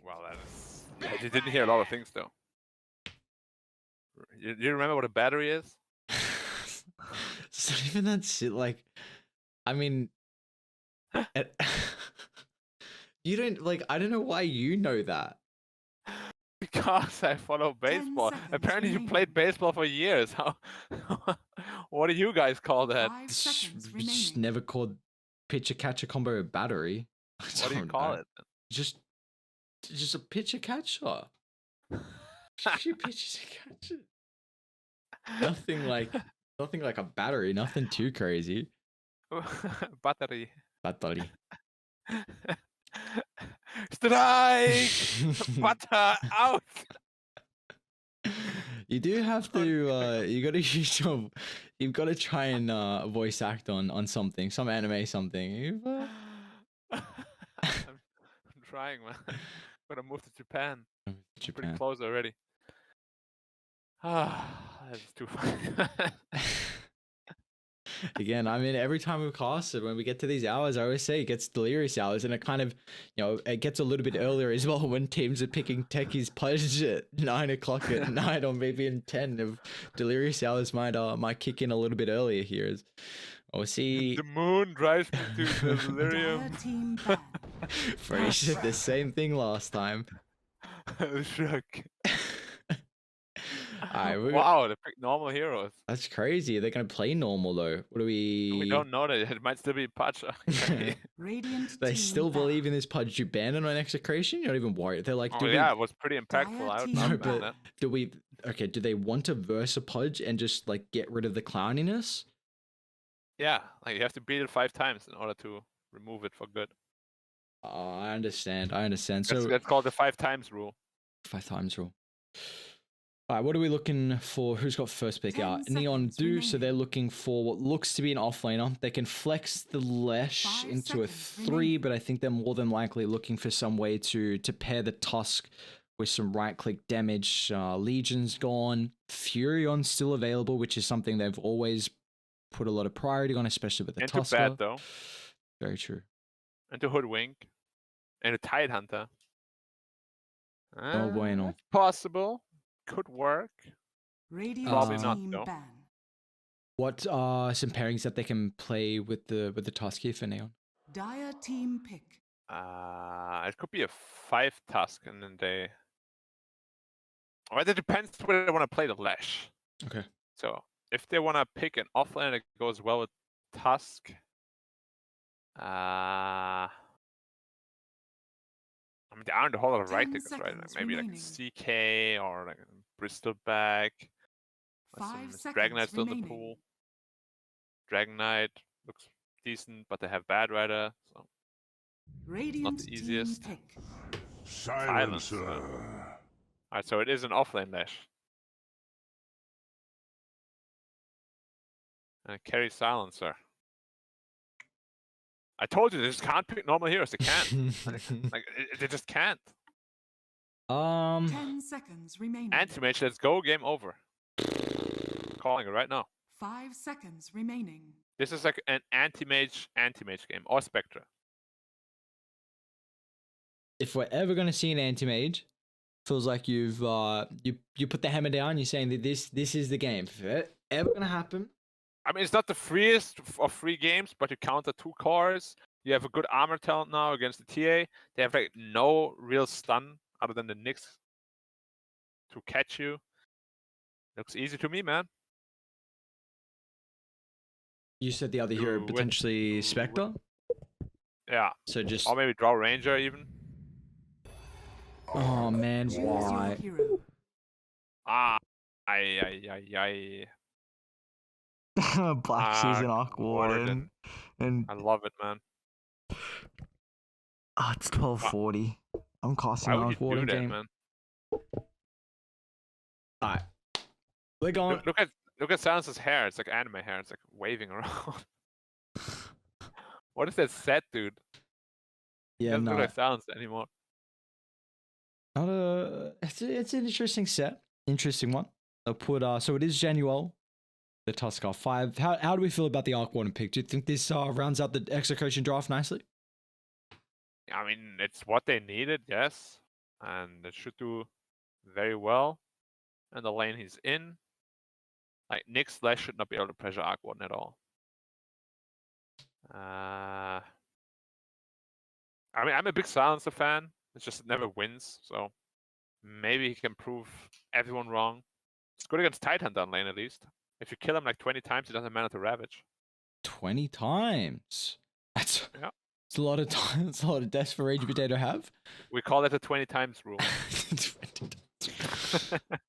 Well, that is. Yeah, you didn't hear a lot of things though. You remember what a battery is? It's not even that shit. Like, I mean, you don't like. I don't know why you know that. Because I follow baseball. Apparently, you played baseball for years. How? What do you guys call that? Just never called pitcher catcher combo a battery. What do you call it? Just a pitcher catcher. She pitches and catches. Nothing like a battery. Nothing too crazy. Battery. Battery. Strike! Butter out! You do have to. You got to use your. You've got to try and voice act on something, some anime, something. I'm trying, man. Gonna move to Japan. Pretty close already. Ah, that's too funny. Again, I mean, every time we cast it, when we get to these hours, I always say it gets delirious hours, and it kind of, it gets a little bit earlier as well when teams are picking Techie's Pudge at 9 o'clock at night, or maybe in 10. If delirious hours might kick in a little bit earlier here. We'll see. The moon drives me to delirium. Freddie said the same thing last time. Shook. Alright, wow, they picked normal heroes. That's crazy. They're gonna play normal though. What do we? We don't know that. It might still be Pudge. They still believe in this Pudge. You ban it on Execration? You're not even worried. They're like, it was pretty impactful. I would not ban that. Do they want to verse a Pudge and just like get rid of the clowniness? Yeah, like you have to beat it 5 times in order to remove it for good. I understand. So that's called the 5 times rule. 5 times rule. All right, what are we looking for? Who's got first pick out? Neon do, so they're looking for what looks to be an offlaner. They can flex the Lesh into a 3, but I think they're more than likely looking for some way to pair the Tusk with some right-click damage. Legion's gone. Furion's still available, which is something they've always put a lot of priority on, especially with the Tusker. Bad, though. Very true. And to Hoodwink. And a Tidehunter. Oh, bueno. That's possible. Could work. Probably not though. What are some pairings that they can play with the Tusk here for Neon? Dire team pick. It could be a 5 Tusk, and then they. Well, it depends where they want to play the Lash. Okay. So if they want to pick an offlane that goes well with Tusk, I mean, there aren't a whole lot of right tickets, right? Like maybe like CK or like Bristol back. Some Dragon Knight still in the pool. Dragon Knight looks decent, but they have Bad Rider, so not the easiest. Silencer. Alright, so it is an offlane Lash. And carry Silencer. I told you they just can't pick normal heroes. They can't. They just can't. 10 seconds remaining. Anti-mage, let's go. Game over. Calling it right now. 5 seconds remaining. This is like an anti-mage game, or Spectre. If we're ever going to see an anti-mage, feels like you've you put the hammer down. You're saying that this is the game. If it's ever going to happen. I mean, it's not the freest of free games, but you counter 2 cores. You have a good armor talent now against the TA. They have like no real stun other than the Nyx to catch you. Looks easy to me, man. You said the other hero potentially Spectre? Yeah. So just... Or maybe draw Ranger even. Oh man, why? Black Season Aqua and I love it, man. It's 12:40. I'm casting an Aqua game. Man? Alright. We're going. Look at Silence's hair. It's like anime hair. It's like waving around. What is that set, dude? Yeah, doesn't look like Silence anymore. It's an interesting set. Interesting one. I'll put so it is Januel. The Tusker 5. How do we feel about the Arc Warden pick? Do you think this rounds out the Execration draft nicely? I mean, it's what they needed, yes. and it should do very well. And the lane he's in, like Nick Slash should not be able to pressure Arc Warden at all. I mean, I'm a big Silencer fan. It's just it never wins, so maybe he can prove everyone wrong. It's good against Tidehunter on lane at least. If you kill him like 20 times, he doesn't matter to Ravage. 20 times. That's Yeah. It's a lot of time. It's a lot of deaths for Rage Potato to have. We call it the 20 times rule.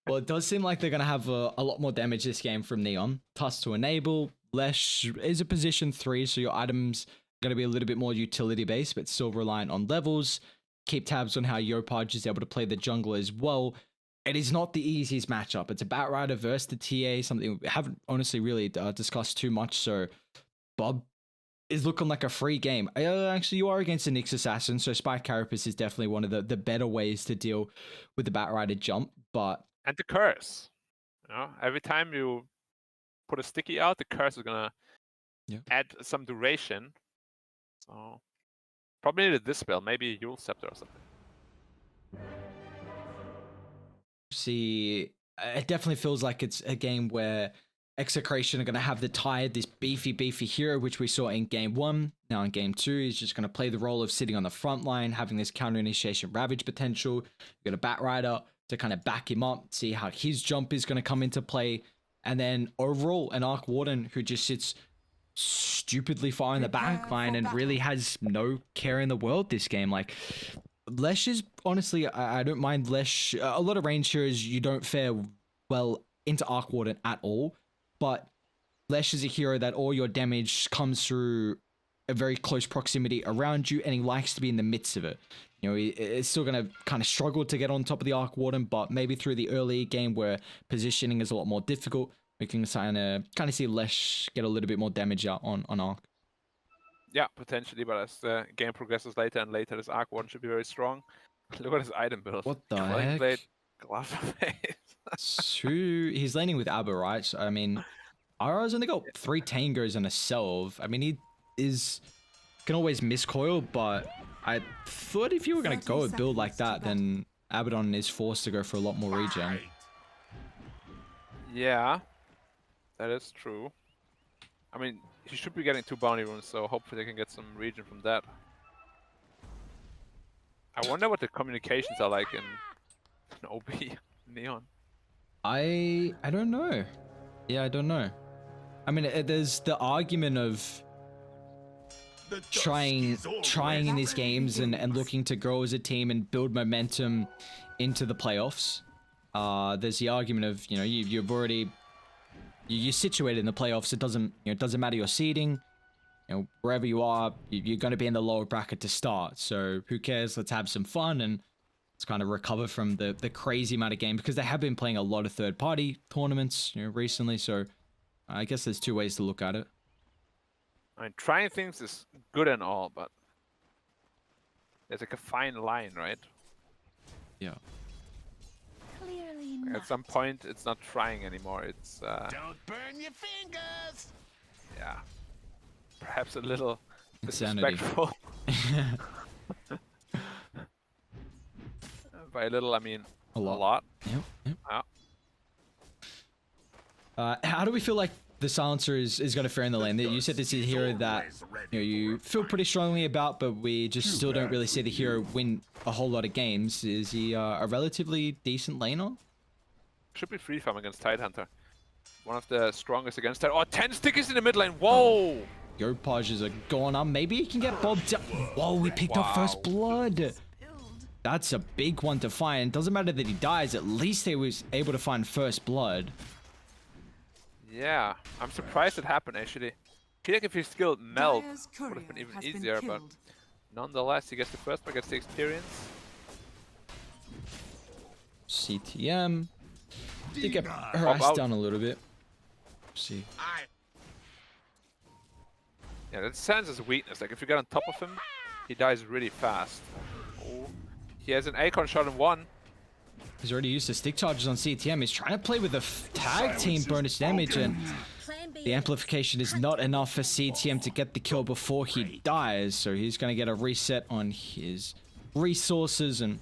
Well, it does seem like they're going to have a lot more damage this game from Neon. Tusk to enable. Lesh is a position 3, so your items are going to be a little bit more utility based, but still reliant on levels. Keep tabs on how Yopaj is able to play the jungle as well. It is not the easiest matchup. It's a Batrider versus the TA, something we haven't honestly really discussed too much, so Bob is looking like a free game. Actually, you are against a Nyx Assassin, so Spike Carapace is definitely one of the better ways to deal with the Batrider jump, but... And the curse. You know, every time you put a sticky out, the curse is gonna add some duration. So, probably needed this spell, maybe Yule Scepter or something. See, it definitely feels like it's a game where Execration are going to have the Tide, this beefy hero, which we saw in game 1. Now in game 2, he's just going to play the role of sitting on the front line, having this counter initiation Ravage potential. You've got a Batrider to kind of back him up, see how his jump is going to come into play. And then overall, an Arc Warden who just sits stupidly far in the back line and really has no care in the world this game. Like, Lesh is, honestly, I don't mind Lesh. A lot of range heroes, you don't fare well into Arc Warden at all. But Lesh is a hero that all your damage comes through a very close proximity around you, and he likes to be in the midst of it. You know, he's still going to kind of struggle to get on top of the Arc Warden, but maybe through the early game where positioning is a lot more difficult, we can kind of see Lesh get a little bit more damage out on Arc. Yeah, potentially, but as the game progresses later and later, this Arc Warden should be very strong. Look at his item build. What the Quelling heck? Blade, Glass of Face. He's laning with Abba, right? So, I mean, Ara's only got 3 Tangos and a Selv. I mean, he can always miscoil, but I thought if you were going to go a build like that, then Abaddon is forced to go for a lot more regen. Yeah, that is true. I mean, he should be getting 2 bounty runes, so hopefully they can get some regen from that. I wonder what the communications are like in OB Neon. I don't know. Yeah, I don't know. I mean, there's the argument of trying in these games and looking to grow as a team and build momentum into the playoffs. There's the argument of, you know, you're situated in the playoffs. It doesn't matter your seeding. You know, wherever you are, you're going to be in the lower bracket to start. So who cares? Let's have some fun and let's kind of recover from the crazy amount of games, because they have been playing a lot of third-party tournaments, you know, recently. So I guess there's 2 ways to look at it. I mean, trying things is good and all, but there's like a fine line, right? Yeah. Clearly At not. some point, it's not trying anymore. It's Don't burn your fingers. yeah, perhaps a little Insanity. disrespectful. By a little, I mean a lot. Yep. Yeah. How do we feel like the Silencer is going to fare in the lane? You said this is a hero that you feel pretty strongly about, but we just still don't really see the hero win a whole lot of games. Is he a relatively decent laner? Should be free farm against Tidehunter. One of the strongest against Tide. Oh, 10 stickies in the mid lane. Whoa! Yopages are going on. Maybe he can get Bob down. Whoa, we picked up first blood. That's a big one to find. Doesn't matter that he dies. At least he was able to find first blood. Yeah, I'm surprised it happened actually. I feel like if he skilled Meld, Dire's would have courier been even has easier, but killed. nonetheless, he gets the first one, gets the experience. CTM. Did get Pop harassed out. down a little bit. See. Yeah, that stands as a weakness. Like if you get on top of him, he dies really fast. Oh, he has an Acorn shot in 1. He's already used the stick charges on CTM. He's trying to play with the tag team bonus damage, and the amplification is not enough for CTM to get the kill before he dies. So he's going to get a reset on his resources, and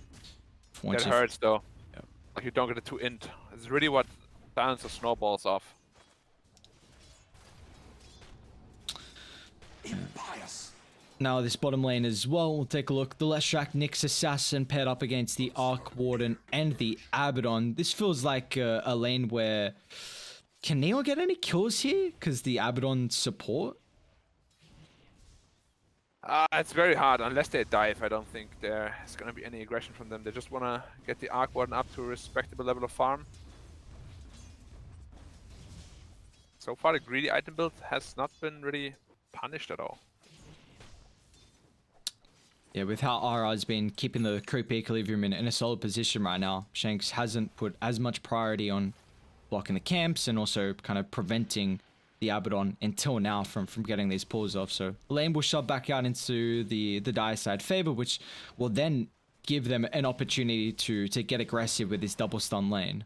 Once That you- hurts though. Yep. Like you don't get it too int. It's really what bounces the snowballs off. Impious. Now this bottom lane as well, we'll take a look. The Leshrac Nyx Assassin paired up against the Arc Warden and the Abaddon. This feels like a lane where... Can Neon get any kills here? Because the Abaddon support? It's very hard. Unless they dive, I don't think there's gonna be any aggression from them. They just wanna get the Arc Warden up to a respectable level of farm. So far, the greedy item build has not been really punished at all. Yeah, with how RR's been keeping the creep equilibrium in a solid position right now, Shanks hasn't put as much priority on blocking the camps and also kind of preventing the Abaddon until now from getting these pulls off. So the lane will shove back out into the dire side favor, which will then give them an opportunity to get aggressive with this double stun lane.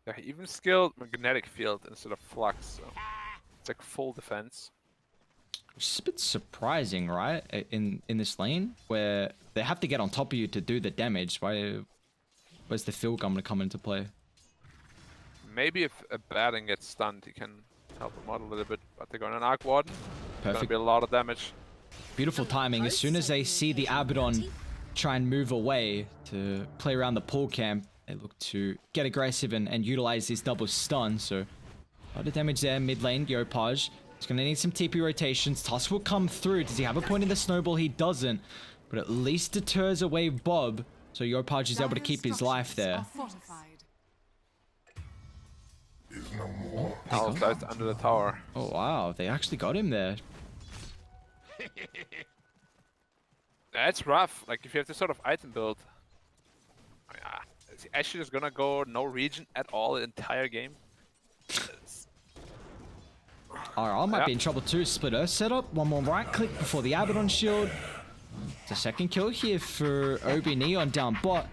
Yeah, he even skilled magnetic field instead of flux. So it's like full defense. Which is a bit surprising, right? In this lane, where they have to get on top of you to do the damage. Where's the field gun gonna come into play? Maybe if a Battling gets stunned, he can help them out a little bit. But they're going on Arc Warden. Gonna Perfect. be a lot of damage. Beautiful timing. As soon as they see the Abaddon try and move away to play around the pool camp, they look to get aggressive and utilize this double stun. So a lot of damage there. Mid lane, Yopaj. He's going to need some TP rotations. Tusk will come through. Does he have a point in the snowball? He doesn't. But at least deters away Bob. So Yopaj is able to keep his life there. House dies under the tower. Oh, wow. They actually got him there. That's rough. Like if you have this sort of item build, is he actually just gonna go no region at all the entire game? RR might be in trouble too. Split Earth setup. One more right click before the Abaddon shield. It's a second kill here for Obi Neon down bot.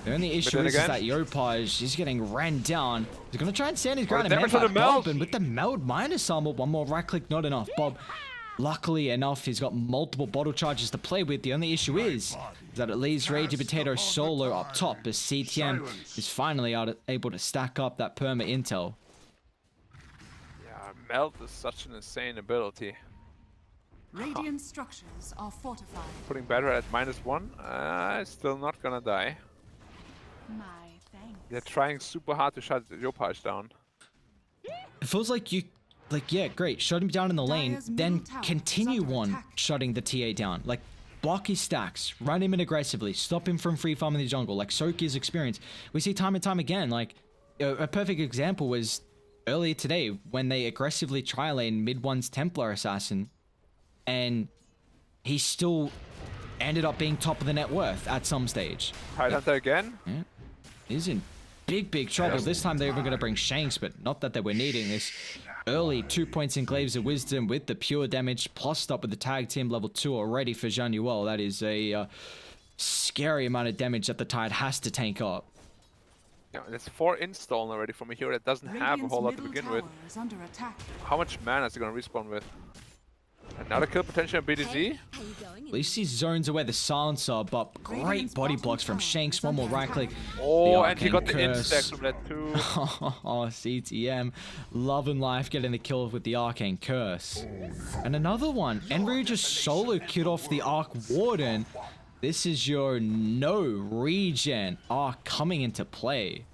The only issue is that Yopaj is getting ran down. He's going to try and stand his ground and man fight Bob. And with the meld minus armor, one more right click, not enough. Bob, luckily enough, he's got multiple bottle charges to play with. The only issue is that it leaves Raging Potato solo up top as CTM is finally able to stack up that perma intel. Melt is such an insane ability. Radiant structures are fortified. Putting Battery at -1, still not gonna die. My thanks. They're trying super hard to shut Yopaj down. It feels like yeah, great, shut him down in the lane, then continue on shutting the TA down. Like, block his stacks, run him in aggressively, stop him from free farming the jungle, like Soki's experience. We see time and time again, like, a perfect example was earlier today when they aggressively tri-lane mid-one's Templar Assassin, and he still ended up being top of the net worth at some stage. Tide Hunter again? Yeah. He's in big trouble. This time they're even going to bring Shanks, but not that they were needing this. Early 2 points in Glaives of Wisdom with the pure damage, plussed up with the tag team level 2 already for Januel. That is a scary amount of damage that the Tide has to tank up. Yeah, there's 4 installed already from a hero that doesn't have a whole lot to begin with. How much mana is he going to respawn with? Another kill potential on BDG? At least he zones away the silencer, but great body blocks from Shanks. One more right click. Oh, and he got the insta from that too. Oh, CTM. Love and life getting the kill with the Arcane Curse. And another one. Enry just solo killed off the Arc Warden. This is your no regen Arc coming into play.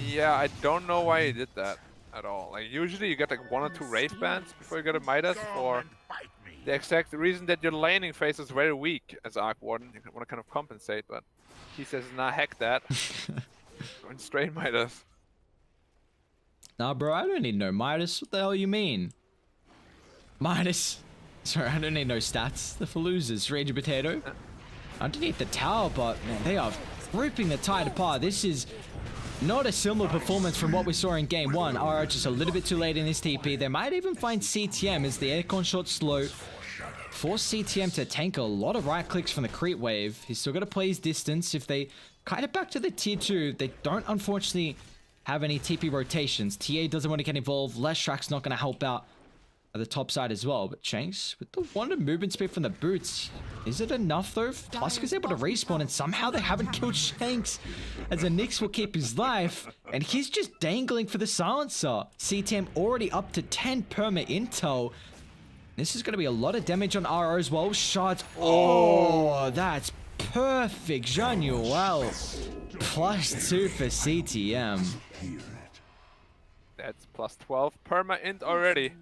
Yeah, I don't know why he did that at all. Like usually you get like 1 or 2 Wraith Bands before you get a Midas for the exact reason that your laning phase is very weak as Arc Warden. You want to kind of compensate, but he says, nah, heck that. Going straight Midas. Nah, bro, I don't need no Midas. What the hell you mean? Midas. Sorry, I don't need no stats. They're for losers. Raging Potato. Underneath the tower, but man, they are ripping the Tide apart. This is not a similar performance from what we saw in game 1. RR just a little bit too late in this TP. They might even find CTM as the aircon shot slow. Force CTM to tank a lot of right clicks from the creep wave. He's still got to play his distance. If they kite it back to the tier 2, they don't unfortunately have any TP rotations. TA doesn't want to get involved. Leshrak's not going to help out at the top side as well. But Shanks, with the 1 movement speed from the boots, Is it enough though? Tusk able to respawn and somehow they haven't killed Shanks as the Nyx will keep his life and he's just dangling for the silencer. CTM already up to 10 perma intel. This is going to be a lot of damage on RR as well. Shots. Oh, that's perfect. Januel. +2 for CTM. That's +12 perma int already.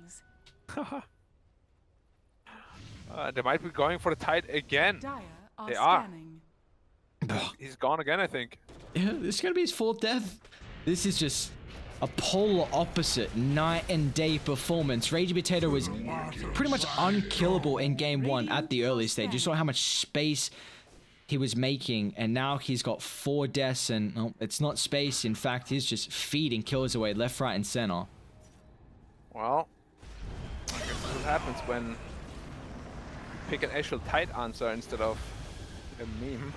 They might be going for the tide again. They are. He's gone again, I think. Yeah, this is going to be his fourth death. This is just a polar opposite night and day performance. Ragey Potato was pretty much unkillable in game 1 at the early stage. You saw how much space he was making, and now he's got 4 deaths, and oh, it's not space. In fact, he's just feeding kills away left, right, and center. Well, I guess that's what happens when you pick an actual tight answer instead of a meme.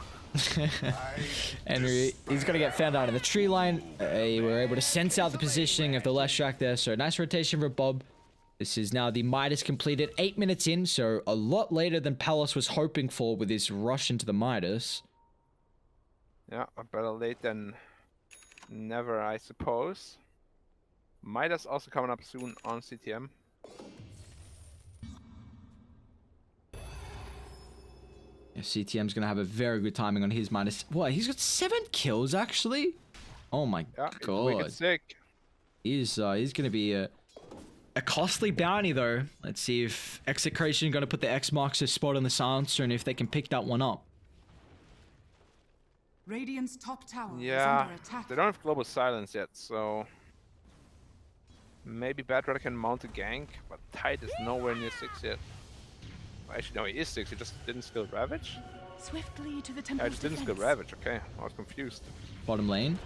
And he's going to get found out in the tree line. We were able to sense out the positioning of the Leshrac there, so nice rotation for Bob. This is now the Midas completed 8 minutes in, so a lot later than Palace was hoping for with his rush into the Midas. Yeah, better late than never, I suppose. Midas also coming up soon on CTM. Yeah, CTM's going to have a very good timing on his Midas. What, he's got 7 kills actually? Oh my god. Wicked sick. He's going to be a costly bounty though. Let's see if Execration going to put the X marks a spot on the silencer and if they can pick that one up. Radiant's top tower is Yeah, under attack. they don't have global silence yet, so maybe Badrider can mount a gank, but Tide is nowhere near 6 yet. Well, actually, no, he is 6. He just didn't skill Ravage. Swiftly to the Yeah, temple's I just didn't skill defense. Ravage. Okay, I was confused. Bottom lane.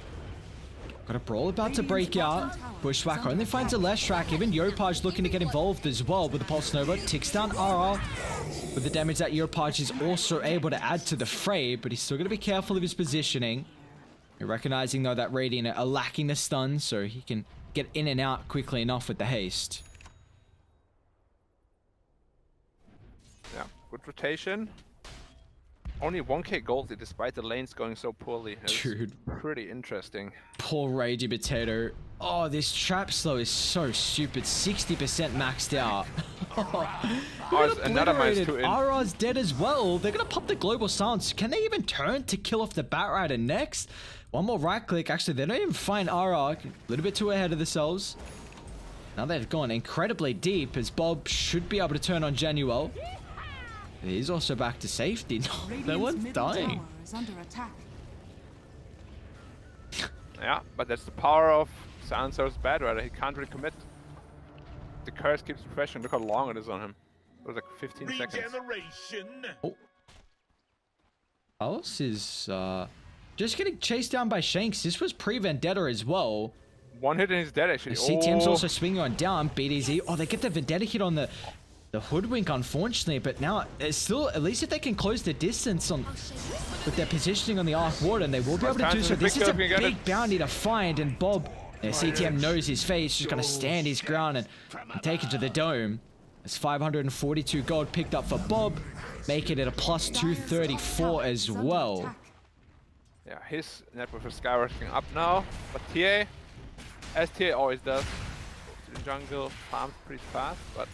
Got a brawl about to break out. Bushwhack only finds a Leshrac. Even Yopaj looking to get involved as well with the Pulse Nova. Ticks down RR with the damage that Yopaj is also able to add to the fray, but he's still going to be careful of his positioning. You're recognizing though that Radiant are lacking the stun, so he can get in and out quickly enough with the haste. Yeah, good rotation. Only 1k goldie despite the lanes going so poorly. It's Dude. pretty interesting. Poor Ragey Potato. Oh, this trap slow is so stupid. 60% maxed out. Oh, another -2 in. RR's dead as well. They're going to pop the global silence. Can they even turn to kill off the Batrider next? One more right click. Actually, they don't even find RR. A little bit too ahead of themselves. Now they've gone incredibly deep as Bob should be able to turn on Januel. He's also back to safety. No one's dying. Tower is under attack. Yeah, but that's the power of Silencer's Badrider. He can't really commit. The curse keeps refreshing. Look how long it is on him. It was like 15 seconds. Regeneration. Oh. Alice is just getting chased down by Shanks. This was pre-Vendetta as well. One hit and he's dead actually. CTM's Oh. also swinging on down. BDZ. Oh, they get the Vendetta hit on the Hoodwink, unfortunately, but now it's still, at least if they can close the distance on with their positioning on the Arc Warden, they will be able to do so. This is a big bounty to find, and Bob, CTM knows his face, just gonna stand his ground and take it to the dome. It's 542 gold picked up for Bob, making it a +234 as well. Yeah, his network is skyrocketing up now, but TA, as TA always does, goes to the jungle, farms pretty fast, but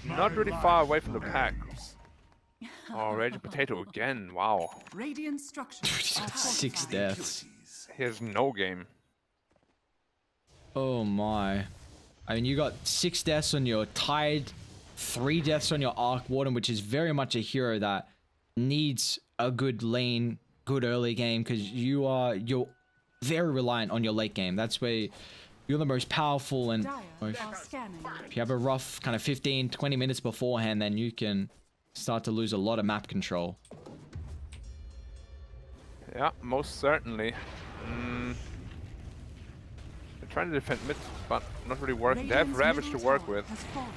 not really far away from the pack. Oh, Raging Potato again, wow. Radiant structures are 6 fortified. deaths. He has no game. Oh my. I mean, you got 6 deaths on your Tide, 3 deaths on your Arc Warden, which is very much a hero that needs a good lane, good early game, because you're very reliant on your late game. That's where you're the most powerful, and Dire are scanning. if you have a rough kind of 15-20 minutes beforehand, then you can start to lose a lot of map control. Yeah, most certainly. They're trying to defend mid, but not really working. They have Radiant's Ravage to middle work tower with, has fallen.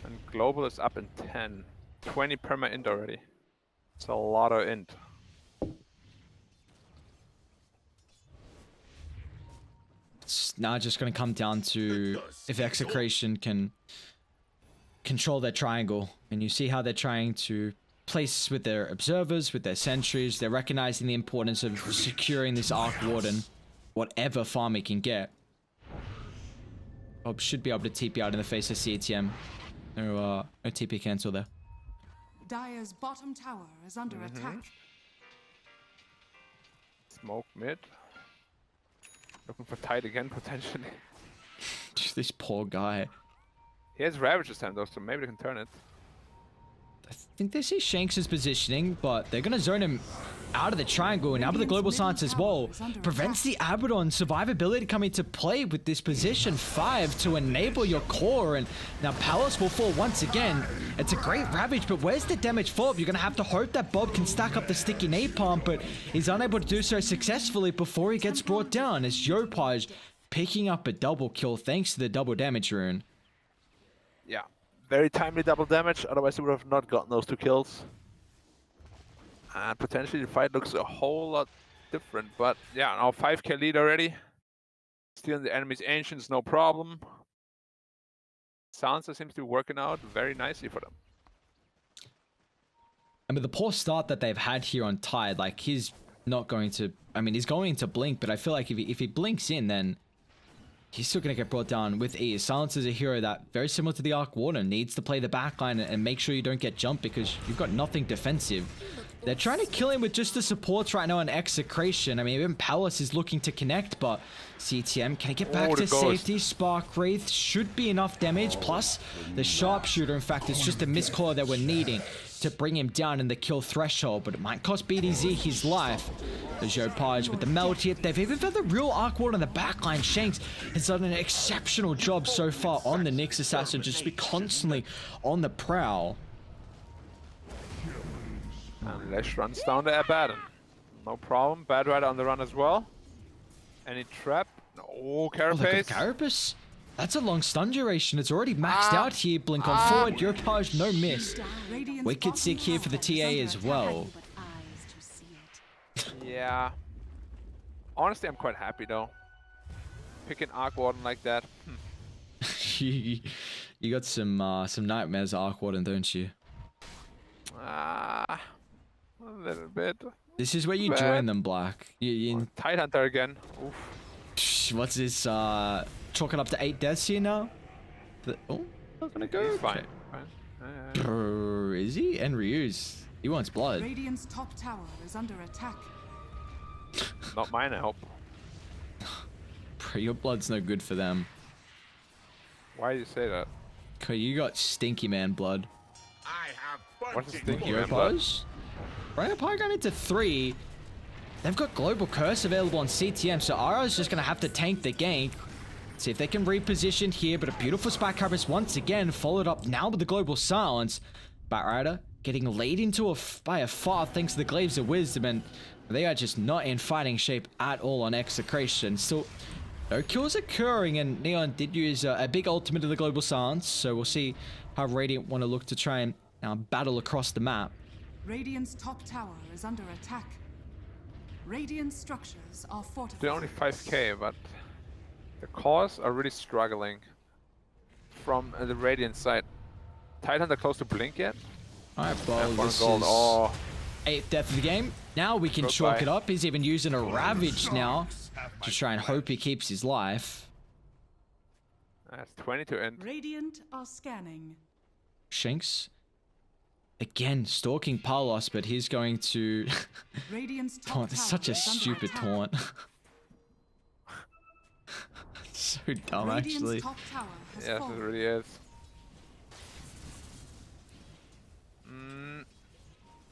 and Global is up in 10. 20 perma int already. It's a lot of int. It's now just going to come down to if Execration can control their triangle, and you see how they're trying to place with their observers, with their sentries. They're recognizing the importance of securing this Arc Warden, whatever farm it can get. Bob should be able to TP out in the face of CTM. No TP cancel there. Dire's bottom tower is under attack. Smoke mid. Looking for tight again, potentially. Just this poor guy. He has Ravage this time though, so maybe they can turn it. I think they see Shanks' positioning, but they're going to zone him out of the triangle, and out of the global silence as well. Prevents the Abaddon survivability coming to play with this position 5 to enable your core, and now Palace will fall once again. It's a great Ravage, but where's the damage for? You're going to have to hope that Bob can stack up the sticky napalm, but he's unable to do so successfully before he gets brought down, as Yopaj picking up a double kill thanks to the double damage rune. Yeah, very timely double damage, otherwise he would have not gotten those 2 kills. And potentially the fight looks a whole lot different, but yeah, now 5k lead already. Stealing the enemy's ancients, no problem. Sansa seems to be working out very nicely for them. I mean, the poor start that they've had here on Tide, like, he's not going to... I mean, he's going to blink, but I feel like if he blinks in, then he's still going to get brought down with ease. Silence is a hero that, very similar to the Arc Warden, needs to play the backline and make sure you don't get jumped because you've got nothing defensive. They're trying to kill him with just the supports right now on Execration. I mean, even Palace is looking to connect, but CTM, can he get back to safety? Spark Wraith should be enough damage, plus the Sharpshooter, in fact, is just a miscall that we're needing to bring him down in the kill threshold, but it might cost BDZ his life. The Yopaj with the melt hit. They've even found the real Arc Warden on the backline. Shanks has done an exceptional job so far on the Nyx Assassin, just be constantly on the prowl. And Lesh runs down the Abaddon. No problem. Bad Rider on the run as well. Any trap? No. Carapace. Carapace? That's a long stun duration. It's already maxed out here. Blink on forward. Yopaj, no miss. Wicked sick here for the TA as well. Yeah. Honestly, I'm quite happy though. Picking Arc Warden like that. you got some nightmares, Arc Warden, don't you? A little bit. This is where you join them, Black. Tide Hunter again. Oof. What's this? Chalking up to 8 deaths here now? Oh, not gonna go. He's fine. Is he? And Ryu's. He wants blood. Radiant's top tower is under attack. Not mine, I hope. Your blood's no good for them. Why do you say that? Cause you got stinky man blood. I have What's the bunching stinky man blood? Yopaj going into 3. They've got Global Curse available on CTM, so Ara's just going to have to tank the gank. See if they can reposition here, but a beautiful Spike Harvest once again, followed up now with the Global Silence. Batrider getting laid into by a far thanks to the Glaives of Wisdom, and they are just not in fighting shape at all on Execration. Still, no kills occurring, and Neon did use a big ultimate of the Global Silence, so we'll see how Radiant want to look to try and battle across the map. Radiant's top tower is under attack. Radiant structures are fortified. They're only 5k, but the cores are really struggling from the Radiant side. Titan, they're close to blink yet. Alright, Bo, this gold. is Oh. 8th death of the game. Now we can chalk it up. He's even using a Ravage now to try and hope he keeps his life. That's 20 to end. Radiant are scanning. Shanks again stalking Palos, but he's going to Radiant's top taunt. It's such a tower is under stupid attack. taunt. So dumb, Radiant's actually. top tower has Yes, it fallen. really is.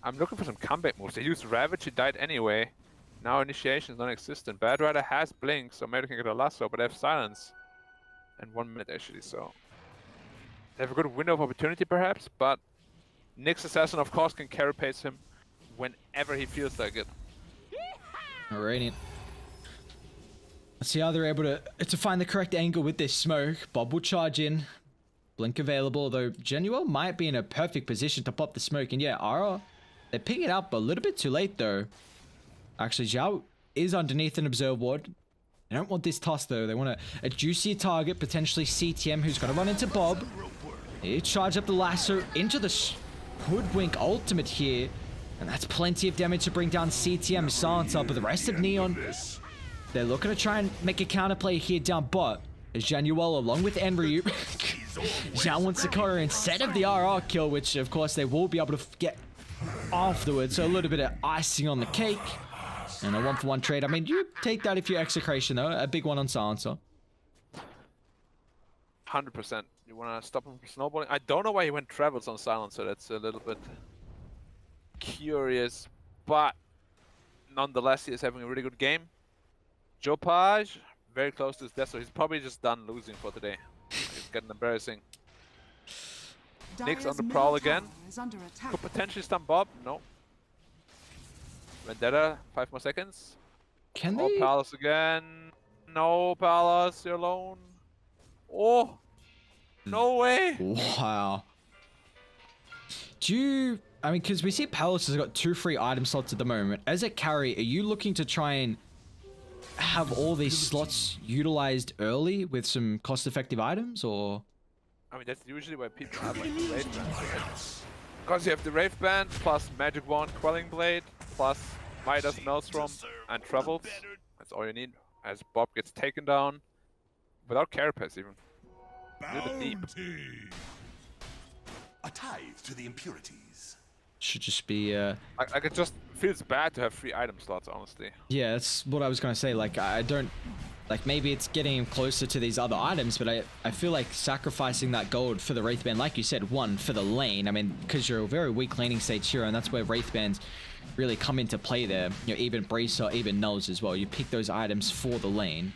I'm looking for some comeback moves. They used Ravage, he died anyway. Now initiation is non-existent. Bad Rider has Blink, so maybe they can get a lasso, but they have Silence. And 1 minute actually, so they have a good window of opportunity perhaps, but Nyx Assassin of course can carapace him whenever he feels like it. Radiant. Let's see how they're able to find the correct angle with this smoke. Bob will charge in. Blink available, though Genuel might be in a perfect position to pop the smoke. And yeah, Ara, they're picking it up a little bit too late though. Actually, Zhao is underneath an observe ward. They don't want this toss though. They want a juicier target, potentially CTM, who's going to run into Bob. He charge up the lasso into the Hoodwink ultimate here. And that's plenty of damage to bring down CTM Silencer. But the rest of Neon, they're looking to try and make a counterplay here down bot. As Januel along with Enryu. Zhao wants to cover instead of the RR kill, which of course they will be able to get afterwards. So a little bit of icing on the cake. And a 1-for-1 trade. I mean, you take that if you're Execration though. A big one on Silencer. 100%. You want to stop him from snowballing? I don't know why he went travels on Silencer. That's a little bit curious. But nonetheless, he is having a really good game. Jopaj, very close to his death, so he's probably just done losing for today. It's getting embarrassing. Nick's on the prowl again. Could potentially stun Bob. No. Vendetta, 5 more seconds. Can they? Palace again. No, Palace, you're alone. Oh! No way! Wow. Do you... I mean, because we see Palace has got 2 free item slots at the moment. As a carry, are you looking to try and have all these slots utilized early with some cost-effective items, or...? I mean, that's usually where people have like the Wraith Band. Because you have the Wraith Band, plus Magic Wand, Quelling Blade, plus Midas, Maelstrom, and Travels. That's all you need. As Bob gets taken down, without Carapace even. A little bit deep. A tithe to the impurities. Should just be, Like it just feels bad to have 3 item slots, honestly. Yeah, that's what I was gonna say. Like, I don't... Like, maybe it's getting him closer to these other items, but I feel like sacrificing that gold for the Wraith Band, like you said, one, for the lane. I mean, because you're a very weak laning stage hero, and that's where Wraith Bands really come into play there. You know, even Bracer, even Nulls as well. You pick those items for the lane.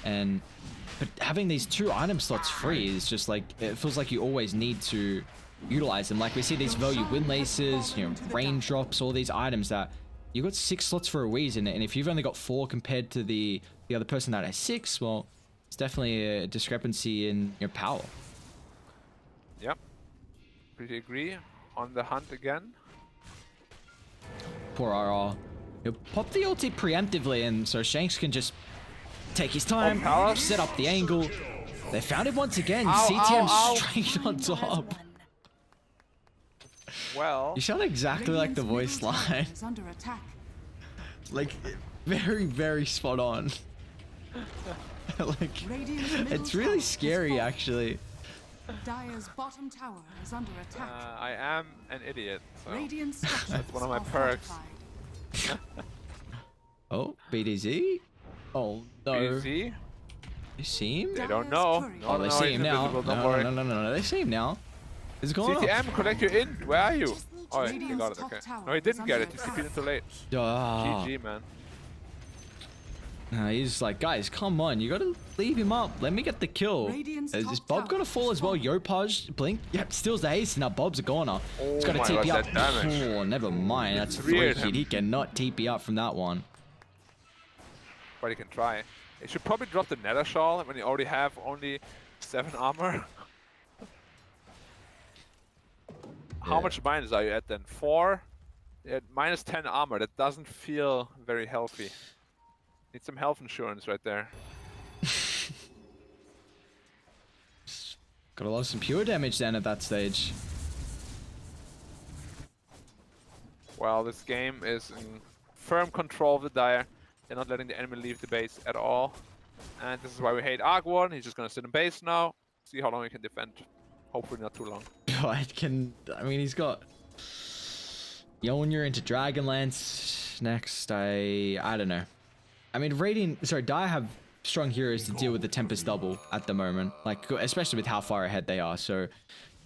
But having these 2 item slots free is just like, it feels like you always need to utilize them. Like, we see these value windlaces, you know, raindrops, all these items that you got 6 slots for a reason, and if you've only got 4 compared to the other person that has 6, well, it's definitely a discrepancy in your power. Yep. Pretty agree. On the hunt again. Poor RR. He'll pop the ulti preemptively, and so Shanks can just take his time, set up the angle. They found it once again. CTM straight on top. Well, You sound exactly like the voice line. Like, very, very spot on. Like, it's really scary, actually. Dire's bottom tower is under attack. I am an idiot, so Radiant that's one of my perks. Oh, BDZ? Oh, no. Easy. You see him? They don't know. Oh, they see him now. No, they see him now. It's going on. CTM, collect your int. Where are you? Oh, he got it. Okay. No, he didn't get it. He TP'd in too late. GG, man. He's like, guys, come on. You gotta leave him up. Let me get the kill. Is Bob gonna fall as well? Yopaj, blink. Yep, steals the haste. Now Bob's a goner. He's got to TP up. Oh, never mind. That's 3 hit. He cannot TP up from that one. But he can try. He should probably drop the Nether Shawl when you already have only 7 armor. How much minus are you at then? 4? You're at minus 10 armor. That doesn't feel very healthy. Need some health insurance right there. Gotta love some pure damage then at that stage. Well, this game is in firm control of the Dire. They're not letting the enemy leave the base at all. And this is why we hate Agworn. He's just gonna sit in base now. See how long he can defend. Hopefully not too long. I mean, he's got Mjolnir into Dragonlance next. I don't know. I mean, Dire have strong heroes to deal with the Tempest double at the moment. Like, especially with how far ahead they are, so...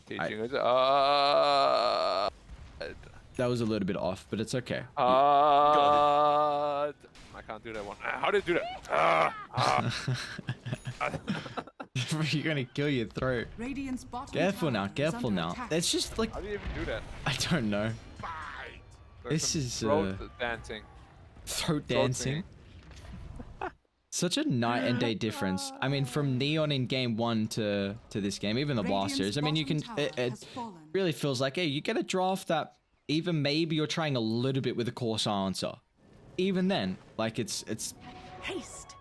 Teaching it. That was a little bit off, but it's okay. I can't do that one. How did you do that? You're gonna kill your throat. Careful now, careful now. It's just like... How do you even do that? I don't know. This is... Throat dancing. Throat dancing? Such a night and day difference. I mean, from Neon in game 1 to this game, even the Blasters. I mean, you can... It really feels like, hey, you get a draft that even maybe you're trying a little bit with a core silencer. Even then, like, it's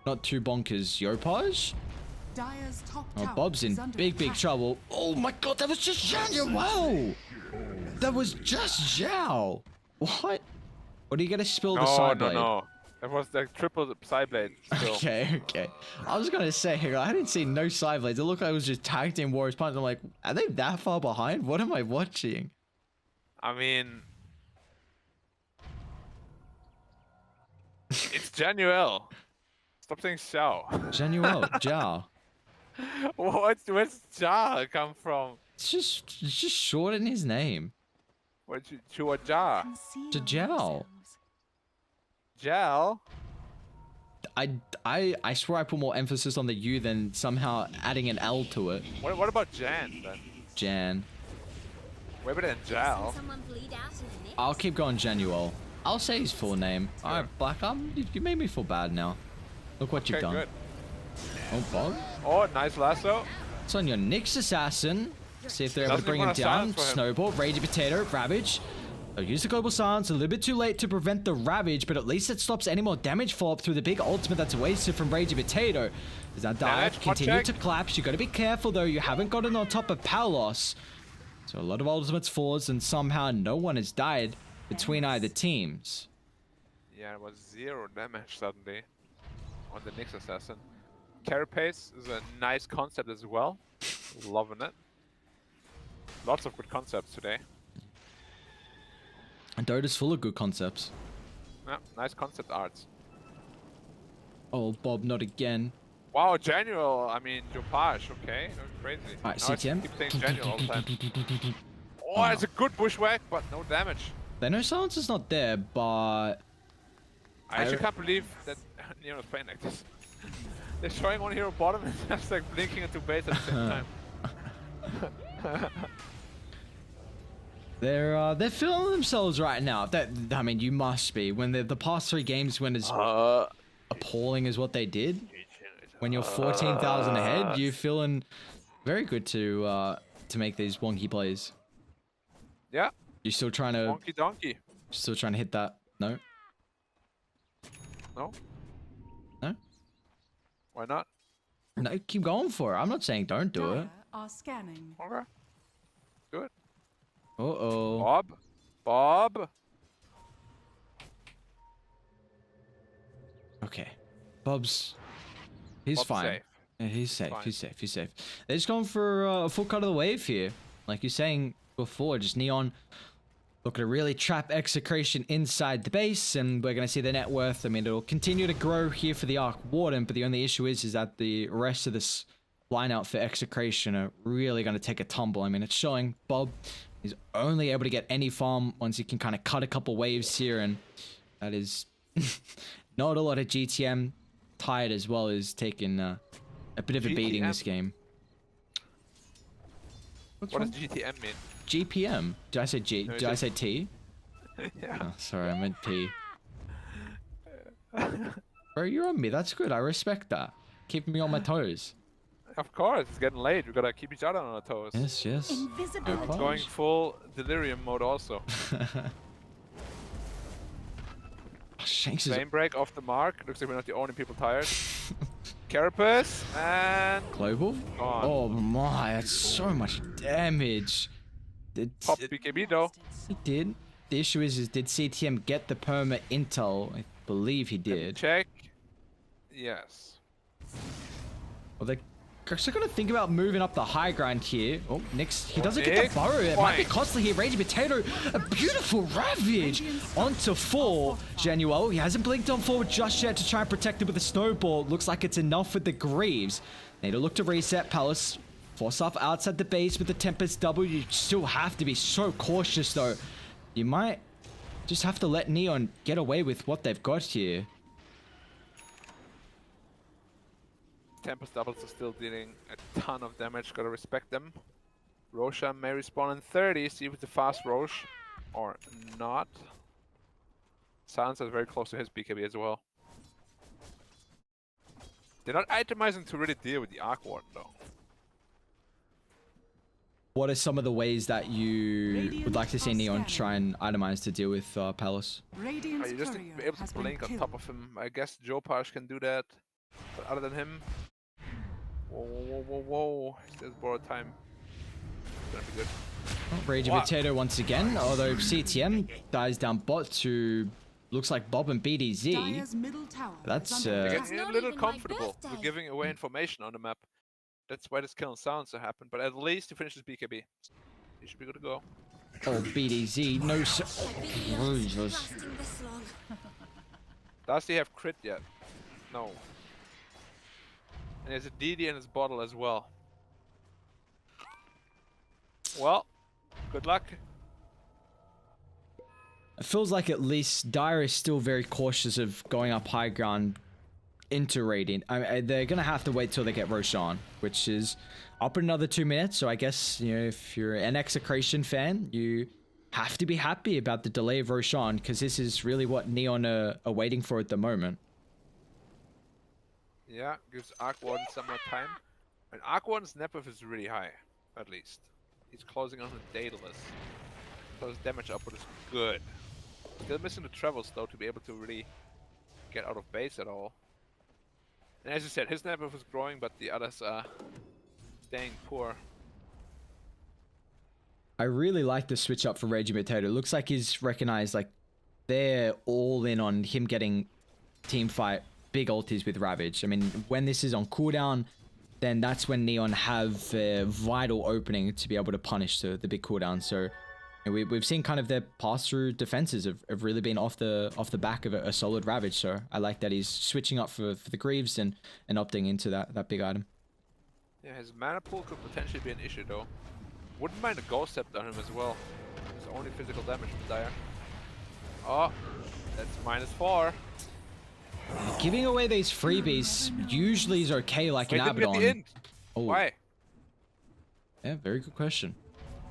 not too bonkers. Yopaj? Oh, Bob's in big trouble. Oh my god, that was just Januel! That was just Zhao. What? Or do you get to spill the No, side no, blade? no. That was the triple side blade. Still. Okay, okay. I was gonna say, I didn't see no side blades. It looked like it was just tag team Warriors punch. I'm like, are they that far behind? What am I watching? I mean, it's Januel. Stop saying Xiao. Januel, Zhao. Where's Jia come from? It's just shorten his name Where's Chua Jia? to Zhao. Jal? I swear I put more emphasis on the U than somehow adding an L to it. What about Jan then? Jan. Way better than Jal. I'll keep going Januel. I'll say his full name. Alright, Black, you made me feel bad now. Look what you've done. Good. Oh, Bob. Oh, nice lasso. It's on your Nyx assassin. See if they're able to Doesn't bring even him want a down. silence for him. Snowball, Raging Potato, Ravage. They'll use the global silence a little bit too late to prevent the Ravage, but at least it stops any more damage fall up through the big ultimate that's wasted from Raging Potato. As that dive Damage, continue check. to collapse, you got to be careful though. You haven't gotten on top of Palos. So a lot of ultimates falls and somehow no one has died between either teams. Yeah, it was 0 damage suddenly on the Nyx assassin. Carapace is a nice concept as well. Loving it. Lots of good concepts today. And Dota's full of good concepts. Yeah, nice concept arts. Oh, Bob, not again. Wow, Januel, I mean, Jopage, okay, crazy. Alright, Now I CTM. keep saying Januel all the time. Oh, it's a good bushwhack, but no damage. They know silence is not there, but I actually can't believe that Neon is playing like this. They're showing one hero bottom and just like blinking into base at the same time. they're feeling themselves right now. That, I mean, you must be when the past 3 games went as appalling as what they did. When you're 14,000 ahead, you're feeling very good to make these wonky plays. Yeah, You're still trying to wonky donkey. hit that. No, No? no, Why not? no. Keep going for it. I'm not saying don't do it. Dire are scanning. Okay. Do it. Uh-oh. Bob? Okay. He's Bob's fine. safe. Yeah, he's safe. Fine. He's safe. He's safe. They're just going for a full cut of the wave here. Like you're saying before, just Neon looking to really trap Execration inside the base, and we're going to see the net worth. I mean, it'll continue to grow here for the Arc Warden, but the only issue is that the rest of this lineout for Execration are really going to take a tumble. I mean, it's showing Bob is only able to get any farm once he can kind of cut a couple waves here, and that is not a lot of GTM. Tired as well as taking a bit of a beating this game. What does GTM mean? GPM? Did I say G? No, Did I say T? Yeah. Oh, sorry, I meant P. Bro, you're on me. That's good. I respect that. Keeping me on my toes. Of course, it's getting late. We gotta keep each other on our toes. Yes, yes. Invisibility. Of I'm going full delirium mode also. Shanks is Flame break off the mark. Looks like we're not the only people tired. Carapace and global. gone. Oh my, that's so much damage. Pop BKB though. He did. The issue is did CTM get the perma intel? I believe he Let me did. check. Yes. Well, they're actually going to think about moving up the high ground here. Oh, next, he doesn't get Nick, the burrow. It might be fine. costly here. Raging Potato, a beautiful Ravage onto 4. Januel, he hasn't blinked on forward just yet to try and protect it with a snowball. Looks like it's enough with the Greaves. Need to look to reset. Palace force off outside the base with the Tempest double. You still have to be so cautious though. You might just have to let Neon get away with what they've got here. Tempest doubles are still dealing a ton of damage. Gotta respect them. Roshan may respawn in 30. See if it's a fast Rosh or not. Silence is very close to his BKB as well. They're not itemizing to really deal with the Arc Warden though. What are some of the ways that you Radiant would like to see are Neon scanning. try and itemize to deal with Palace? Radiant's You just courier need to be able has to been blink on killed. top of him. I guess Jopage can do that. But other than him... Whoa, whoa, whoa, whoa, whoa. There's borrowed time. gonna be good. Rage Wow. Potato once again, although CTM dies down bot to looks like Bob and BDZ. Dire's middle tower That's, is under They're attack. getting a not little even my comfortable. We're birthday. giving away information on the map. That's why this kill and silence happened. But at least he finishes BKB. He should be good to go. Oh, BDZ, no sir. Jesus. Lasting this long. Does he have crit yet? No. And he has a DD in his bottle as well. Well, good luck. It feels like at least Dire is still very cautious of going up high ground into Radiant. They're gonna have to wait till they get Roshan, which is up in another 2 minutes. So I guess, you know, if you're an Execration fan, you have to be happy about the delay of Roshan, because this is really what Neon are waiting for at the moment. Yeah, gives Arc Warden some more time. And Arc Warden's net worth is really high, at least. He's closing on the Daedalus. So his damage output is good. Still missing the travels though to be able to really get out of base at all. And as you said, his net worth is growing, but the others are staying poor. I really like the switch up for Raging Potato. It looks like he's recognized, like, they're all in on him getting team fight big ultis with Ravage. I mean, when this is on cooldown, then that's when Neon have a vital opening to be able to punish the big cooldown. So you know, we've seen kind of their pass-through defenses have really been off the back of a solid Ravage. So I like that he's switching up for the Greaves and opting into that big item. Yeah, his mana pool could potentially be an issue though. Wouldn't mind a Ghost Scepter on him as well. It's only physical damage from Dire. Oh, that's -4. Giving away these freebies usually is okay, like an Wait, didn't get the Abaddon. int. Oh. Why? Yeah, very good question.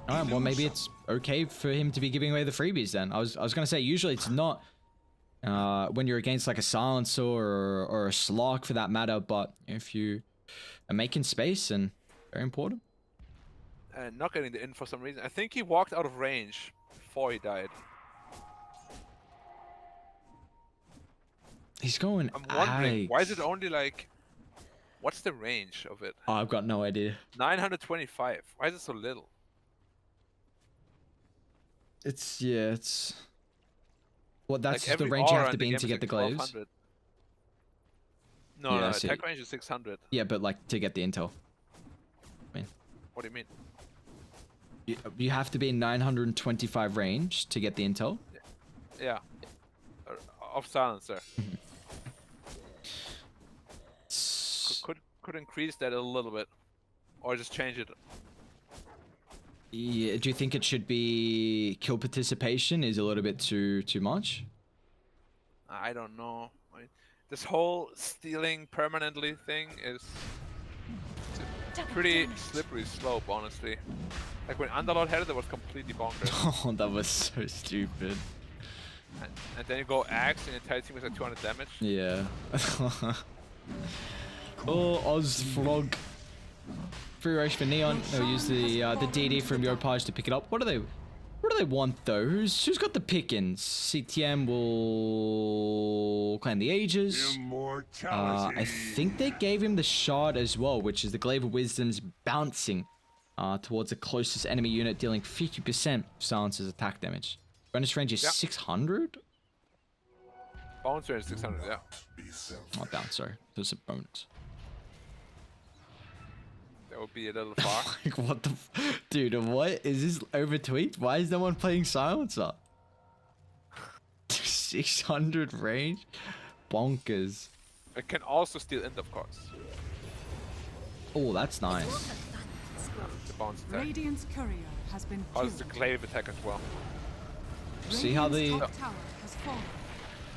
Alright, well maybe it's okay for him to be giving away the freebies then. I was gonna say usually it's not when you're against like a Silencer or a Slark for that matter, but if you are making space, and very important. And not getting the int for some reason. I think he walked out of range before he died. He's going. I'm wondering, why is it only like... What's the range of it? Oh, I've got no idea. 925. Why is it so little? It's well, that's Like the every range you aura have to in the be in game to is get like the glaives. 1200. No, Yeah, no, I see. attack range is 600. Yeah, but like to get the intel. What do you mean? You have to be in 925 range to get the intel. Yeah. Of Silencer. Could increase that a little bit. Or just change it. Yeah, do you think it should be kill participation is a little bit too much? I don't know. I mean, this whole stealing permanently thing is a pretty slippery slope, honestly. Like when Underlord had it, it was completely bonkers. Oh, that was so stupid. And then you go Axe and your entire team is like 200 damage. Yeah. Oh, Ozfrog. Free rush for Neon. They'll use the DD from Yopaj to pick it up. What do they want though? Who's got the pickings? CTM will claim the Aegis. Immortality. I think they gave him the shard as well, which is the Glaive of Wisdom's bouncing towards the closest enemy unit, dealing 50% of Silencer's attack damage. Bonus range is 600? Bounce range 600, yeah. Not bounce, sorry. There's a bonus. That would be a little far. Like, what the dude, what? Is this overtweet? Why is no one playing Silencer? 600 range? Bonkers. It can also steal int, of course. Oh, that's nice. The bounce attack. Radiant's courier has been Causes the killed. glaive attack as well. See how Radiant's the... top tower has fallen.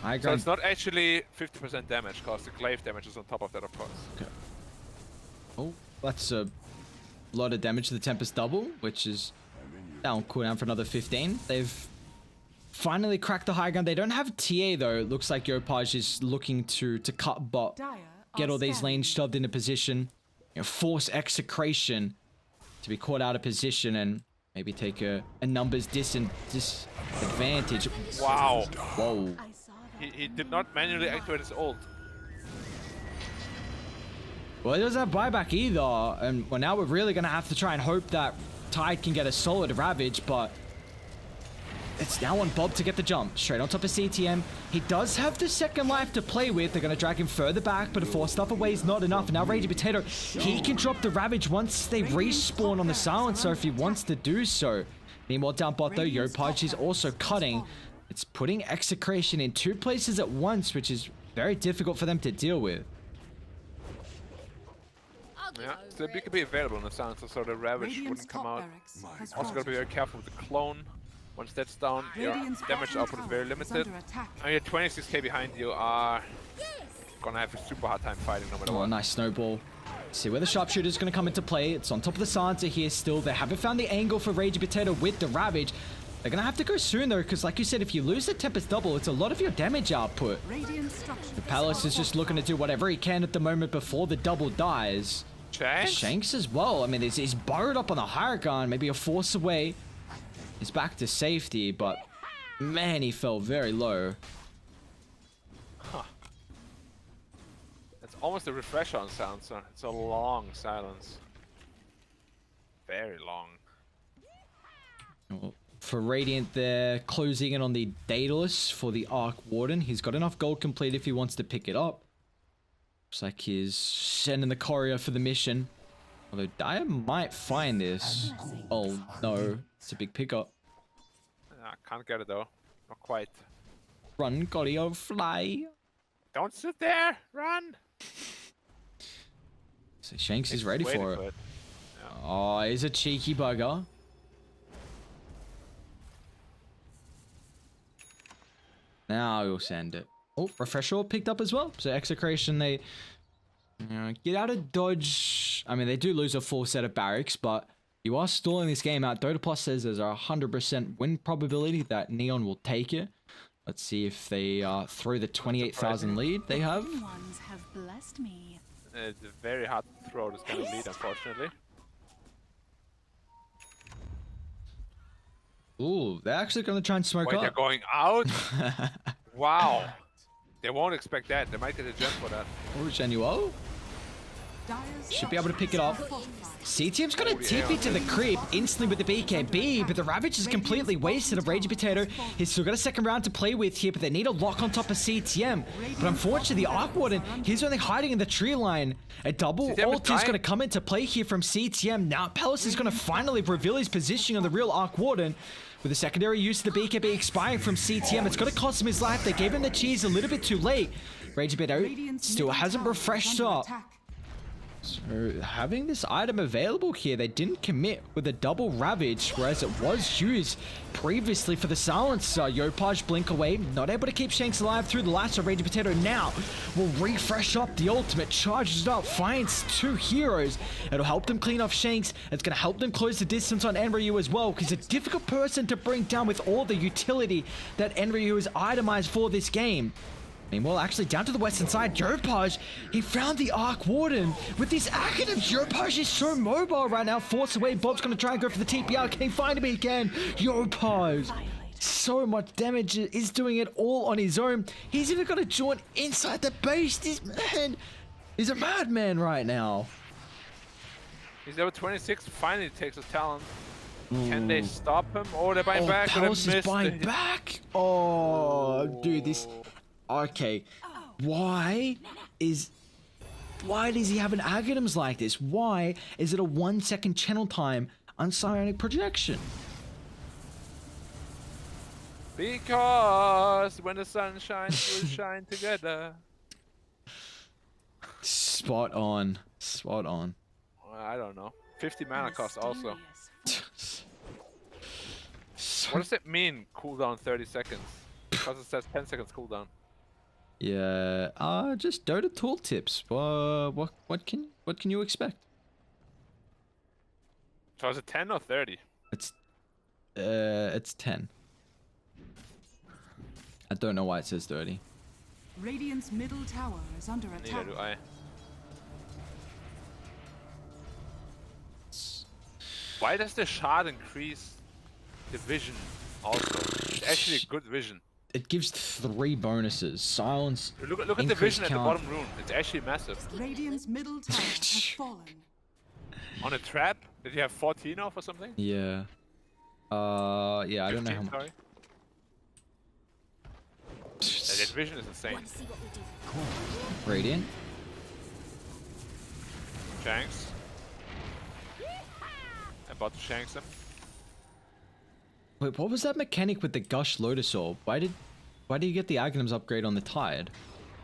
I So it's not actually 50% damage, cause the glaive damage is on top of that, of course. Okay. Oh, that's a lot of damage to the Tempest double, which is down cooldown for another 15. They've finally cracked the high ground. They don't have TA though. It looks like Yopaj is looking to cut bot, Dire get are all these scanning. lanes shoved into position, you know, force Execration to be caught out of position and maybe take a numbers disadvantage. Wow. Whoa. I saw that. He did not manually activate his ult. Well, he doesn't have buyback either, and well, now we're really gonna have to try and hope that Tide can get a solid Ravage, but it's now on Bob to get the jump. Straight on top of CTM. He does have the second life to play with. They're going to drag him further back, but a 4 stuff away is not enough. And now Raging Potato, he can drop the Ravage once they respawn on the Silencer if he wants to do so. Meanwhile, down bot though, Yopaj is also cutting. It's putting Execration in 2 places at once, which is very difficult for them to deal with. Yeah, so the BKB available in the Silencer, so the Ravage wouldn't come out. Also gotta be very careful with the clone. Once that's down, your damage output is very limited. And you're 26k behind, you are gonna have a super hard time fighting no matter what. Nice snowball. See where the sharpshooter is going to come into play. It's on top of the Silencer here still. They haven't found the angle for Raging Potato with the Ravage. They're going to have to go soon though, because like you said, if you lose the Tempest double, it's a lot of your damage output. The Palace is just looking to do whatever he can at the moment before the double dies. Shanks as well. I mean, he's burrowed up on the higher gun, maybe a force away. He's back to safety, but man, he fell very low. Huh. It's almost a refresher on Silencer. It's a long silence. Very long. Well, for Radiant, they're closing in on the Daedalus for the Arc Warden. He's got enough gold complete if he wants to pick it up. Looks like he's sending the courier for the mission. Although Dire might find this. Oh no, it's a big pickup. Can't get it though. Not quite. Run, Godio, fly. Don't sit there. Run. So Shanks is ready for it. Yeah. Oh, he's a cheeky bugger. Now he'll send it. Oh, Refresher picked up as well. So Execration, they get out of dodge. I mean, they do lose a full set of barracks, but you are stalling this game out. Dota Plus says there's a 100% win probability that Neon will take it. Let's see if they throw the 28,000 lead they have. It's very hard to throw this kind of lead, unfortunately. Ooh, they're actually going to try and smoke Wait, up. they're going out? Wow. They won't expect that. They might get a gem for that. Oh, Genuo should be able to pick it up. CTM's got a TP to the creep instantly with the BKB, but the Ravage is completely wasted of Raging Potato. He's still got a second round to play with here, but they need a lock on top of CTM. But unfortunately, the Arc Warden, he's only hiding in the tree line. A double ult is going to come into play here from CTM. Now, Palace is going to finally reveal his position on the real Arc Warden. With the secondary use of the BKB expiring from CTM, it's going to cost him his life. They gave him the cheese a little bit too late. Raging Potato still hasn't refreshed up. So having this item available here, they didn't commit with a double Ravage, whereas it was used previously for the Silencer. Yopaj blink away, not able to keep Shanks alive through the last of Raging Potato. Now will refresh up the ultimate, charges it up, finds 2 heroes. It'll help them clean off Shanks. It's going to help them close the distance on Enryu as well, because he's a difficult person to bring down with all the utility that Enryu is itemized for this game. Meanwhile, actually, down to the western side, Yopaj, he found the Arc Warden. With these acronyms, Yopaj is so mobile right now. Force away, Bob's going to try and go for the TPR. Can he find him again? Yopaj, so much damage, is doing it all on his own. He's even got to join inside the base. This man is a madman right now. He's level 26, finally takes a talent. Can they stop him? Oh, they're buying back. Palace is buying back. Oh, dude, this... Okay, why does he have an algorithms like this? Why is it a 1 second channel time on psionic projection? Because when the sun shines, we shine together. Spot on. Spot on. I don't know. 50 mana cost also. What does it mean, cooldown 30 seconds? Because it says 10 seconds cooldown. Yeah, just Dota tooltips. What can you expect? So is it 10 or 30? It's 10. I don't know why it says 30. Radiant's middle tower is under attack. Neither do I. Why does the shard increase the vision also? It's actually a good vision. It gives 3 bonuses. Silence. Look at the vision at the bottom rune. It's actually massive. Radiant's middle tower has fallen. On a trap? Did you have 14 off or something? Yeah. Yeah, I don't know how much. Sorry. That vision is insane. Radiant. Shanks. About to shanks him. Wait, what was that mechanic with the Gush Lotus Orb? Why did you get the Aghanims upgrade on the Tide?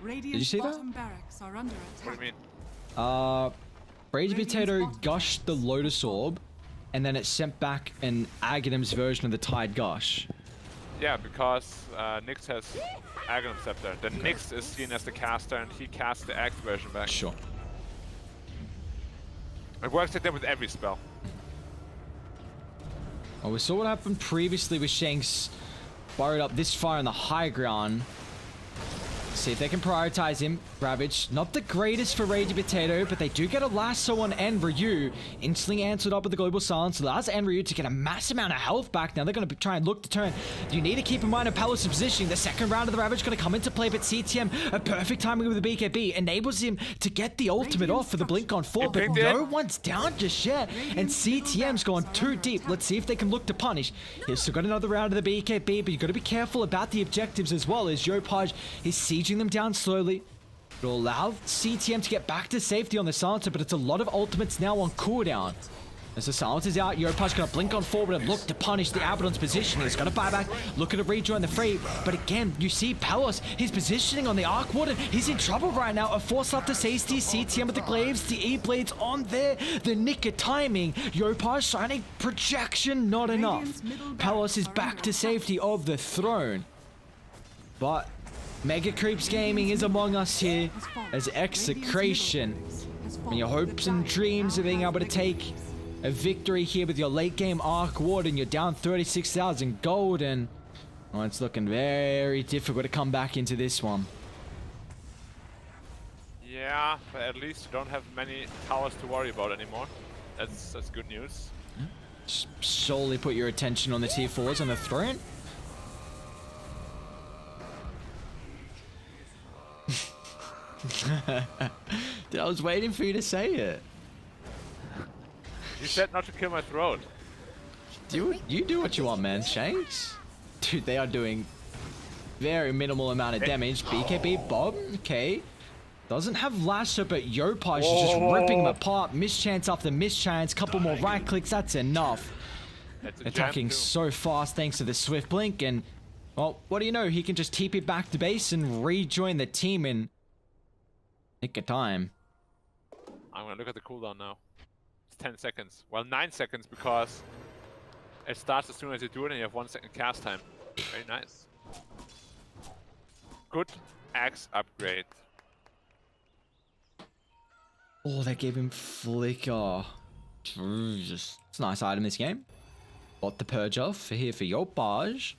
Did you see that? Barracks are under attack. What do you mean? Rage Potato gushed the Lotus Orb, and then it sent back an Aghanim's version of the Tide Gush. Yeah, because Nyx has Aghanim Scepter. Then Nyx is seen as the caster, and he casts the Axe version back. Sure. It works like that with every spell. Well, we saw what happened previously with Shanks burrowed up this far on the high ground. See if they can prioritize him. Ravage, not the greatest for Rage Potato, but they do get a lasso on Enryu. Instantly answered up with the Global Silence. Allows Enryu to get a massive amount of health back. Now they're going to try and look to turn. You need to keep in mind Palace's positioning. The second round of the Ravage going to come into play, but CTM, a perfect timing with the BKB, enables him to get the ultimate off for the Blink on 4, but no one's down just yet. And CTM's gone too deep. Let's see if they can look to punish. He's still got another round of the BKB, but you've got to be careful about the objectives as well, as Yopaj is sieging them down slowly. It'll allow CTM to get back to safety on the Silencer, but it's a lot of ultimates now on cooldown. As the Silencer's out, Yopaj's gonna blink on forward and look to punish the Abaddon's position. He's gonna buy back, looking to rejoin the fray. But again, you see Palos, his positioning on the Arc Warden. He's in trouble right now. A force up to safety. CTM with the glaives, the E-Blades on there. The nick of timing. Yopaj shining projection, not enough. Palos is back to safety of the throne. But Mega Creeps Gaming is among us here as Execration. And your hopes and dreams of being able to take a victory here with your late game Arc Warden. You're down 36,000 gold, and oh, it's looking very difficult to come back into this one. Yeah, but at least you don't have many towers to worry about anymore. That's good news. Just solely put your attention on the tier 4s on the throne. Dude, I was waiting for you to say it. You said not to kill my throat. You do what you want, man. Shanks? Dude, they are doing very minimal amount of damage. BKB, Bob, okay. Doesn't have Lasso, but Yopaj is just ripping them apart. Mischance after mischance. Couple more right clicks, that's enough. Attacking so fast thanks to the Swift Blink, and well, what do you know? He can just TP back to base and rejoin the team in nick of time. I'm gonna look at the cooldown now. It's 10 seconds. Well, 9 seconds because it starts as soon as you do it and you have 1 second cast time. Very nice. Good axe upgrade. Oh, that gave him Flicker. It's a nice item this game. Got the Purge off here for Yopaj.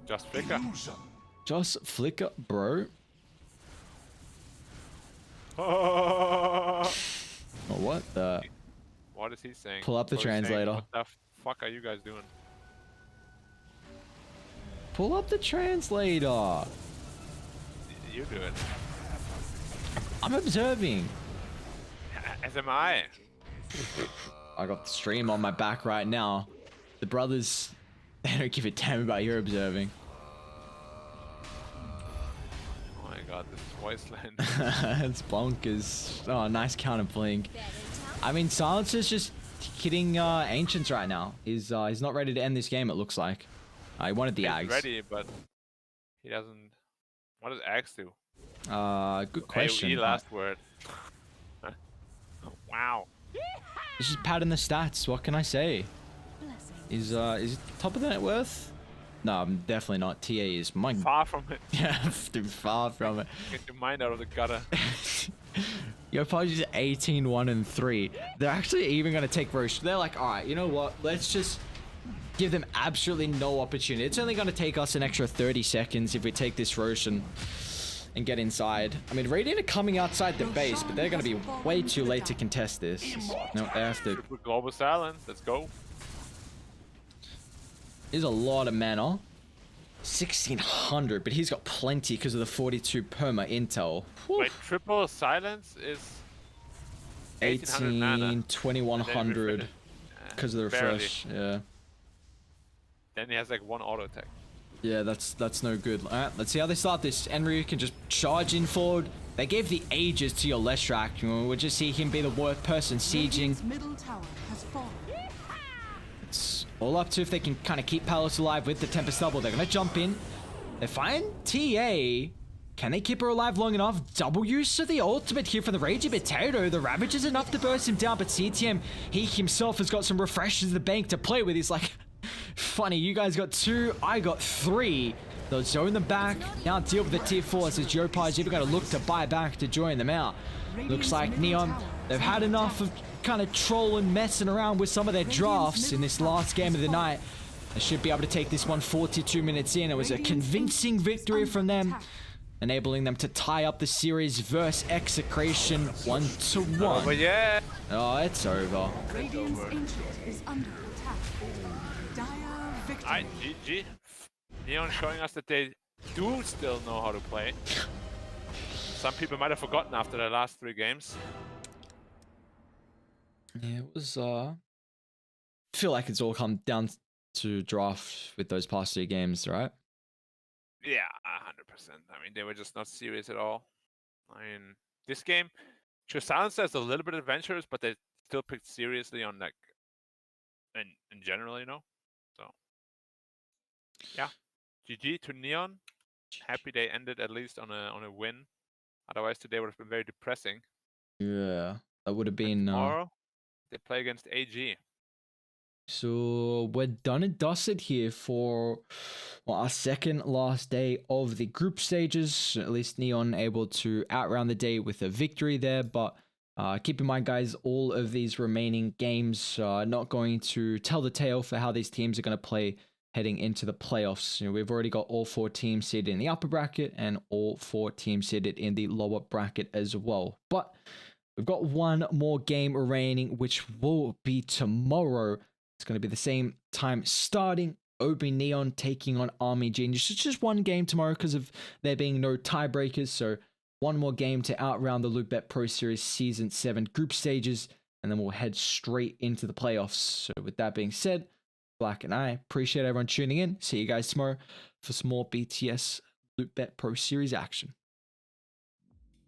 Just Flicker. Just Flicker, bro. Oh, what the? what is he saying? Pull up the translator. What the fuck are you guys doing? Pull up the translator. You do it. I'm observing. As am I. I got the stream on my back right now. The brothers, they don't give a damn about your observing. Oh my god, this wasteland. It's bonkers. Oh, nice counter blink. I mean, Silencer's just hitting Ancients right now. He's not ready to end this game, it looks like. He wanted the Ags. He's ready, but he doesn't. What does Ags do? Good question. AoE last word. Wow. He's just padding the stats. What can I say? Is top of the net worth? No, I'm definitely not. TA is mine. Far from it. Yeah, too far from it. Get your mind out of the gutter. Yopaj is 18, 1, and 3. They're actually even going to take Roche. They're like, all right, you know what? Let's just give them absolutely no opportunity. It's only going to take us an extra 30 seconds if we take this Roche and get inside. I mean, Radiant are coming outside the base, but they're going to be way too late to contest this. No, they have to. Global silence. Let's go. There's a lot of mana. 1600, but he's got plenty because of the 42 perma intel. Whew. Wait, triple silence is 1800 2100 because of the refresh. Yeah. Then he has like 1 auto attack. Yeah, that's no good. All right, let's see how they start this. Enryu can just charge in forward. They gave the ages to your Leshrac. We'll just see him be the worst person sieging. Middle tower has fallen. It's all up to if they can kind of keep Palace alive with the Tempest Double. They're going to jump in. They find TA. Can they keep her alive long enough? Double use of the ultimate here for the Raging Potato. The Ravage is enough to burst him down, but CTM, he himself has got some refreshes in the bank to play with. He's like, funny, you guys got 2, I got 3. They'll zone them back. Now deal with the tier 4s as Jopar is even going to look to buy back to join them out. Looks like Neon, they've had enough of kind of trolling, messing around with some of their drafts in this last game of the night. They should be able to take this one 42 minutes in. It was a convincing victory from them, enabling them to tie up the series versus Execration 1-1. But yeah. Oh, it's over. Radiant's Ancient is under attack. Dire victory. GG. Neon showing us that they do still know how to play. Some people might have forgotten after the last 3 games. Yeah, it was, I feel like it's all come down to draft with those past 2 games, right? Yeah, 100%. I mean, they were just not serious at all. I mean, this game, sure, sounds as a little bit adventurous, but they still picked seriously on, like, in general, you know? So, yeah. GG to Neon. Happy they ended at least on a win. Otherwise, today would have been very depressing. Yeah, that would have been... And tomorrow, they play against AG. So we're done and dusted here for our second last day of the group stages. At least Neon able to outround the day with a victory there. But keep in mind, guys, all of these remaining games are not going to tell the tale for how these teams are going to play heading into the playoffs. You know, we've already got all 4 teams seated in the upper bracket and all 4 teams seated in the lower bracket as well. But we've got one more game remaining, which will be tomorrow. It's going to be the same time starting. OB Neon taking on Army Genius. It's just one game tomorrow because of there being no tiebreakers. So one more game to outround the Loopbet Pro Series Season 7 group stages. And then we'll head straight into the playoffs. So with that being said, Black and I appreciate everyone tuning in. See you guys tomorrow for some more BTS Loopbet Pro Series action.